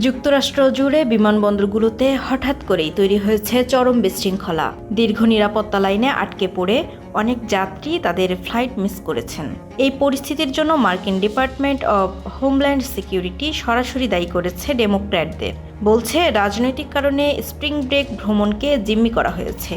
যুক্তরাষ্ট্র জুড়ে বিমানবন্দরগুলোতে হঠাৎ করেই তৈরি হয়েছে চরম বিশৃঙ্খলা। দীর্ঘ নিরাপত্তা লাইনে আটকে পড়ে অনেক যাত্রী তাদের ফ্লাইট মিস করেছেন। এই পরিস্থিতির জন্য মার্কিন ডিপার্টমেন্ট অব হোমল্যান্ড সিকিউরিটি সরাসরি দায়ী করেছে ডেমোক্র্যাটদের। বলছে রাজনৈতিক কারণে স্প্রিং ব্রেক ভ্রমণকে জিম্মি করা হয়েছে।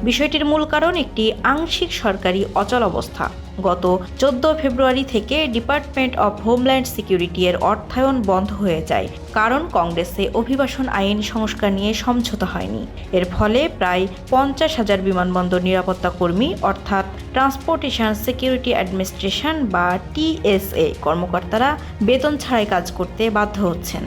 বিষয়টির মূল কারণ একটি আংশিক সরকারি অচলাবস্থা। গত 14 ফেব্রুয়ারি থেকে ডিপার্টমেন্ট অব হোমল্যান্ড সিকিউরিটি এর অর্থায়ন বন্ধ হয়ে যায়, কারণ কংগ্রেসে অভিবাসন আইন সংস্কার নিয়ে সমঝোতা হয়নি। এর ফলে প্রায় 50,000 বিমানবন্দর নিরাপত্তা কর্মী অর্থাৎ ট্রান্সপোর্টেশন সিকিউরিটি অ্যাডমিনিস্ট্রেশন বা টিএসএ কর্মকর্তারা বেতন ছাড়াই কাজ করতে বাধ্য হচ্ছেন।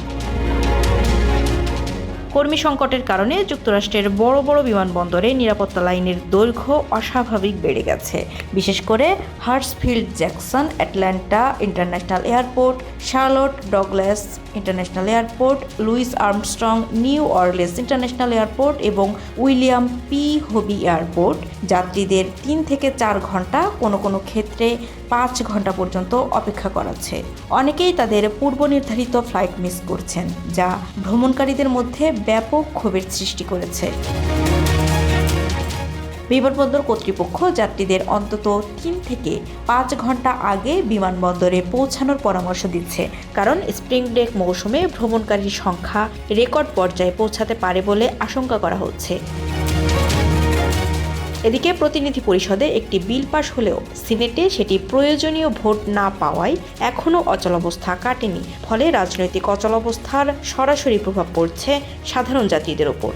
কর্মী সংকটের কারণে যুক্তরাষ্ট্রের বড় বড় বিমানবন্দরে নিরাপত্তা লাইনের দৈর্ঘ্য অস্বাভাবিক বেড়ে গেছে। বিশেষ করে Hartsfield Jackson Atlanta International Airport, Charlotte Douglas International Airport, Louis Armstrong New Orleans International Airport এবং উইলিয়াম পি হোবি এয়ারপোর্ট যাত্রীদের 3 থেকে 4 ঘন্টা, কোনো কোনো ক্ষেত্রে 5 ঘন্টা পর্যন্ত অপেক্ষা করাচ্ছে। অনেকেই তাদের পূর্ব নির্ধারিত ফ্লাইট মিস করছেন, যা ভ্রমণকারীদের মধ্যে ব্যাপক ক্ষোভের সৃষ্টি করেছে। বিমানবন্দর কর্তৃপক্ষ যাত্রীদের অন্তত 3 থেকে 5 ঘন্টা আগে বিমানবন্দরে পৌঁছানোর পরামর্শ দিচ্ছে, কারণ স্প্রিং ব্রেক মৌসুমে ভ্রমণকারীর সংখ্যা রেকর্ড পর্যায়ে পৌঁছাতে পারে বলে আশঙ্কা করা হচ্ছে। এদিকে প্রতিনিধি পরিষদে একটি বিল পাশ হলেও সিনেটে সেটি প্রয়োজনীয় ভোট না পাওয়ায় এখনও অচলাবস্থা কাটেনি। ফলে রাজনৈতিক অচলাবস্থার সরাসরি প্রভাব পড়ছে সাধারণ যাত্রীদের ওপর।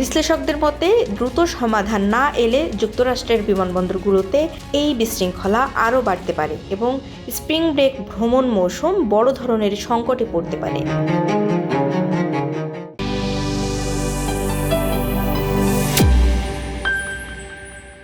বিশ্লেষকদের মতে দ্রুত সমাধান না এলে যুক্তরাষ্ট্রের বিমানবন্দরগুলোতে এই বিশৃঙ্খলা আরও বাড়তে পারে এবং স্প্রিং ব্রেক ভ্রমণ মৌসুম বড় ধরনের সংকটে পড়তে পারে।